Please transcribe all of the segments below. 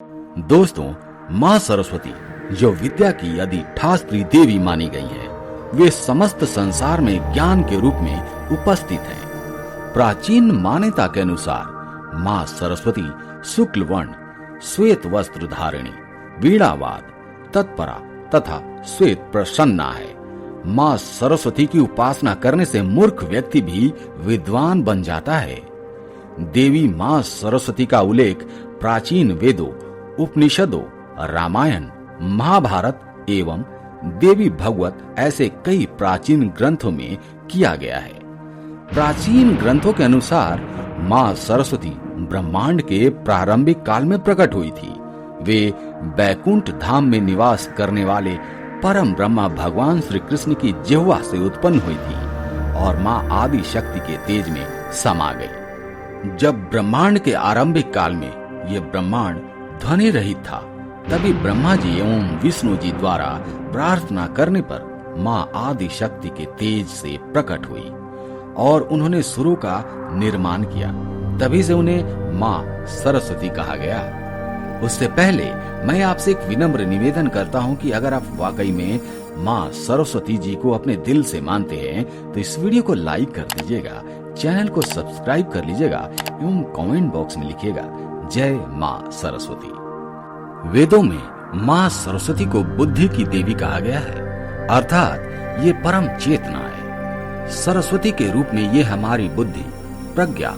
दोस्तों, माँ सरस्वती जो विद्या की अधिष्ठात्री देवी मानी गई है, वे समस्त संसार में ज्ञान के रूप में उपस्थित हैं। प्राचीन मान्यता के अनुसार माँ सरस्वती शुक्ल वर्ण, श्वेत वस्त्र धारिणी, वीणावाद, तत्परा तथा श्वेत प्रसन्ना है। माँ सरस्वती की उपासना करने से मूर्ख व्यक्ति भी विद्वान बन जाता है। देवी माँ सरस्वती का उल्लेख प्राचीन वेदों, उपनिषदों, रामायण, महाभारत एवं देवी भगवत ऐसे कई प्राचीन ग्रंथों में किया गया है। प्राचीन ग्रंथों के अनुसार माँ सरस्वती ब्रह्मांड के प्रारंभिक काल में प्रकट हुई थी। वे बैकुंठ धाम में निवास करने वाले परम ब्रह्मा भगवान श्री कृष्ण की जिह्वा से उत्पन्न हुई थी और माँ आदि शक्ति के तेज में समा गई। जब ब्रह्मांड के आरंभिक काल में यह ब्रह्मांड ध्वनि रहित था, तभी ब्रह्मा जी एवं विष्णु जी द्वारा प्रार्थना करने पर माँ आदि शक्ति के तेज से प्रकट हुई और उन्होंने सुरों का निर्माण किया। तभी से उन्हें माँ सरस्वती कहा गया। उससे पहले मैं आपसे एक विनम्र निवेदन करता हूँ कि अगर आप वाकई में माँ सरस्वती जी को अपने दिल से मानते हैं तो इस वीडियो को लाइक कर दीजिएगा, चैनल को सब्सक्राइब कर लीजिएगा एवं कमेंट बॉक्स में लिखिएगा जय माँ सरस्वती। वेदों में माँ सरस्वती को बुद्धि की देवी कहा गया है, अर्थात ये परम चेतना है। सरस्वती के रूप में ये हमारी बुद्धि, प्रज्ञा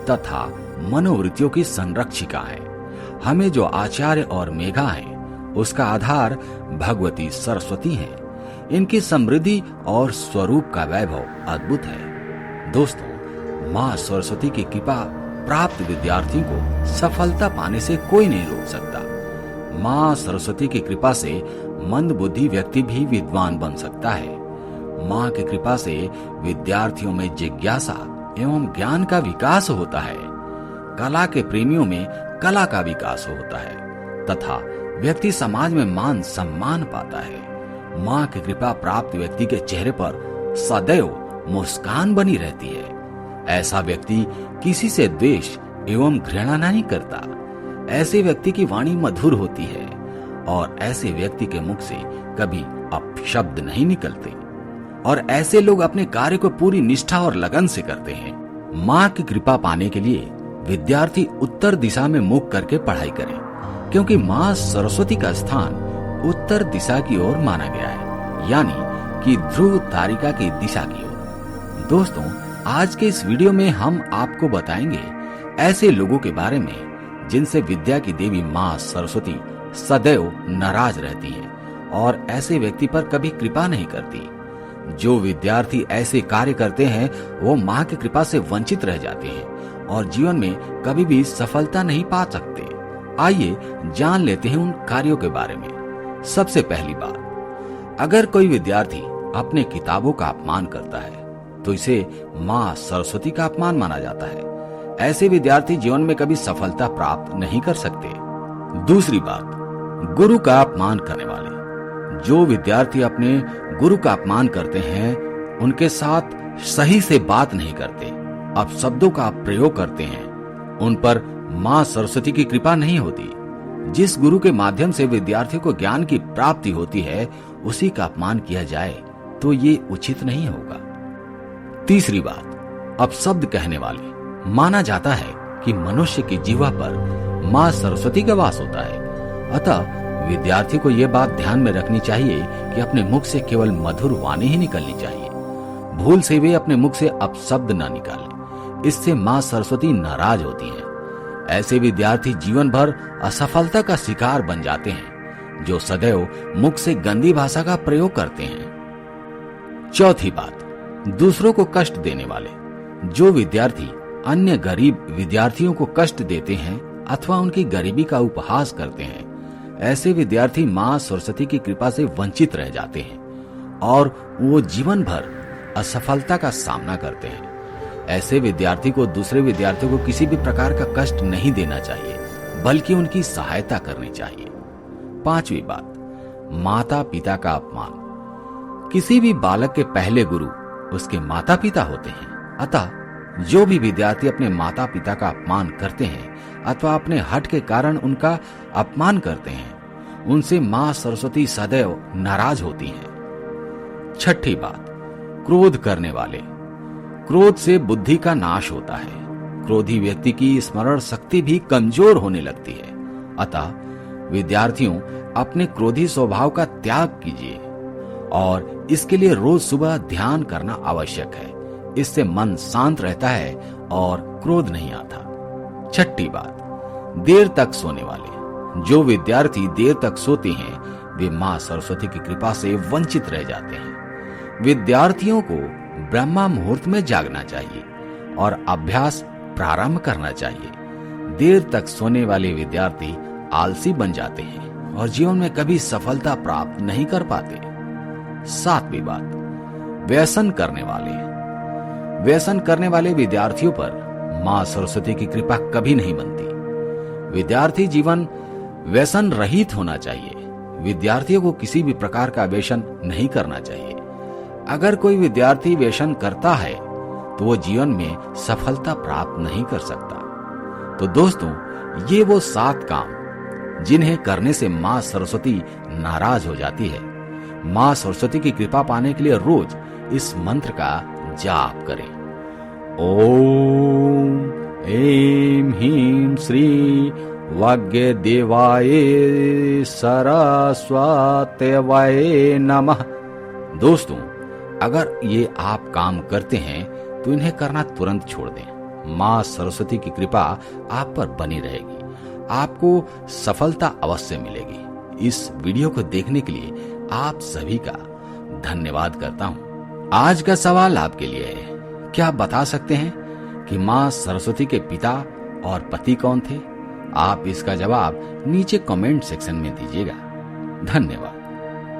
तथा मनोवृत्तियों की संरक्षिका है। हमें जो आचार्य और मेघा है, उसका आधार भगवती सरस्वती है। इनकी समृद्धि और स्वरूप का वैभव अद्भुत है। दोस्तों, माँ सरस्वती की कृपा प्राप्त विद्यार्थियों को सफलता पाने से कोई नहीं रोक सकता। माँ सरस्वती की कृपा से मंद बुद्धि व्यक्ति भी विद्वान बन सकता है। माँ की कृपा से विद्यार्थियों में जिज्ञासा एवं ज्ञान का विकास होता है। कला के प्रेमियों में कला का विकास होता है तथा व्यक्ति समाज में मान सम्मान पाता है। माँ की कृपा प्राप्त व्यक्ति के चेहरे पर सदैव मुस्कान बनी रहती है। ऐसा व्यक्ति किसी से द्वेष एवं घृणा नहीं करता। ऐसे व्यक्ति की वाणी मधुर होती है और ऐसे व्यक्ति के मुख से कभी अपशब्द नहीं निकलते और ऐसे लोग अपने कार्य को पूरी निष्ठा और लगन से करते हैं। माँ की कृपा पाने के लिए विद्यार्थी उत्तर दिशा में मुख करके पढ़ाई करें, क्योंकि माँ सरस्वती का स्थान उत्तर दिशा की ओर माना गया है, यानी कि ध्रुव तारिका की दिशा की ओर। दोस्तों, आज के इस वीडियो में हम आपको बताएंगे ऐसे लोगों के बारे में जिनसे विद्या की देवी माँ सरस्वती सदैव नाराज रहती है और ऐसे व्यक्ति पर कभी कृपा नहीं करती। जो विद्यार्थी ऐसे कार्य करते हैं वो माँ की कृपा से वंचित रह जाते हैं और जीवन में कभी भी सफलता नहीं पा सकते। आइए जान लेते हैं उन कार्यों के बारे में। सबसे पहली बात, अगर कोई विद्यार्थी अपने किताबों का अपमान करता है तो इसे माँ सरस्वती का अपमान माना जाता है। ऐसे विद्यार्थी जीवन में कभी सफलता प्राप्त नहीं कर सकते। दूसरी बात, गुरु का अपमान करने वाले। जो विद्यार्थी अपने गुरु का अपमान करते हैं, उनके साथ सही से बात नहीं करते, अपशब्दों का प्रयोग करते हैं, उन पर माँ सरस्वती की कृपा नहीं होती। जिस गुरु के माध्यम से विद्यार्थियों को ज्ञान की प्राप्ति होती है, उसी का अपमान किया जाए तो ये उचित नहीं होगा। तीसरी बात, अपशब्द कहने वाले। माना जाता है कि मनुष्य की जीवा पर माँ सरस्वती का वास होता है, अतः विद्यार्थी को यह बात ध्यान में रखनी चाहिए कि अपने मुख से केवल मधुर वाणी ही निकलनी चाहिए। भूल से वे अपने मुख से अपशब्द न निकालें, इससे माँ सरस्वती नाराज होती है। ऐसे विद्यार्थी जीवन भर असफलता का शिकार बन जाते हैं, जो सदैव मुख से गंदी भाषा का प्रयोग करते हैं। चौथी बात, दूसरों को कष्ट देने वाले। जो विद्यार्थी अन्य गरीब विद्यार्थियों को कष्ट देते हैं अथवा उनकी गरीबी का उपहास करते हैं, ऐसे विद्यार्थी माँ सरस्वती की कृपा से वंचित रह जाते हैं और वो जीवन भर असफलता का सामना करते हैं। ऐसे विद्यार्थी को दूसरे विद्यार्थियों को किसी भी प्रकार का कष्ट नहीं देना चाहिए, बल्कि उनकी सहायता करनी चाहिए। पांचवी बात, माता पिता का अपमान। किसी भी बालक के पहले गुरु उसके माता पिता होते हैं, अतः जो भी विद्यार्थी अपने माता पिता का अपमान करते हैं अथवा अपने हठ के कारण उनका अपमान करते हैं, उनसे मां सरस्वती सदैव नाराज होती हैं। छठी बात, क्रोध करने वाले। क्रोध से बुद्धि का नाश होता है। क्रोधी व्यक्ति की स्मरण शक्ति भी कमजोर होने लगती है। अतः विद्यार्थियों, अपने क्रोधी स्वभाव का त्याग कीजिए और इसके लिए रोज सुबह ध्यान करना आवश्यक है। इससे मन शांत रहता है और क्रोध नहीं आता। छठी बात, देर तक सोने वाले। जो विद्यार्थी देर तक सोते हैं वे मां सरस्वती की कृपा से वंचित रह जाते हैं। विद्यार्थियों को ब्रह्मा मुहूर्त में जागना चाहिए और अभ्यास प्रारंभ करना चाहिए। देर तक सोने वाले विद्यार्थी आलसी बन जाते हैं और जीवन में कभी सफलता प्राप्त नहीं कर पाते। सातवीं बात, व्यसन करने वाले। व्यसन करने वाले विद्यार्थियों पर मां सरस्वती की कृपा कभी नहीं बनती। विद्यार्थी जीवन व्यसन रहित होना चाहिए। विद्यार्थियों को किसी भी प्रकार का व्यसन नहीं करना चाहिए। अगर कोई विद्यार्थी व्यसन करता है तो वो जीवन में सफलता प्राप्त नहीं कर सकता। तो दोस्तों, ये वो 7 काम जिन्हें करने से मां सरस्वती नाराज हो जाती है। मां सरस्वती की कृपा पाने के लिए रोज इस मंत्र का जाप करें। ओम ऐं ह्रीं श्री वाग्देवाय सरस्वत्यै नमः। दोस्तों, अगर ये आप काम करते हैं तो इन्हें करना तुरंत छोड़ दें। मां सरस्वती की कृपा आप पर बनी रहेगी। आपको सफलता अवश्य मिलेगी। इस वीडियो को देखने के लिए आप सभी का धन्यवाद करता हूं। आज का सवाल आपके लिए है, क्या आप बता सकते हैं कि मां सरस्वती के पिता और पति कौन थे? आप इसका जवाब नीचे कमेंट सेक्शन में दीजिएगा। धन्यवाद।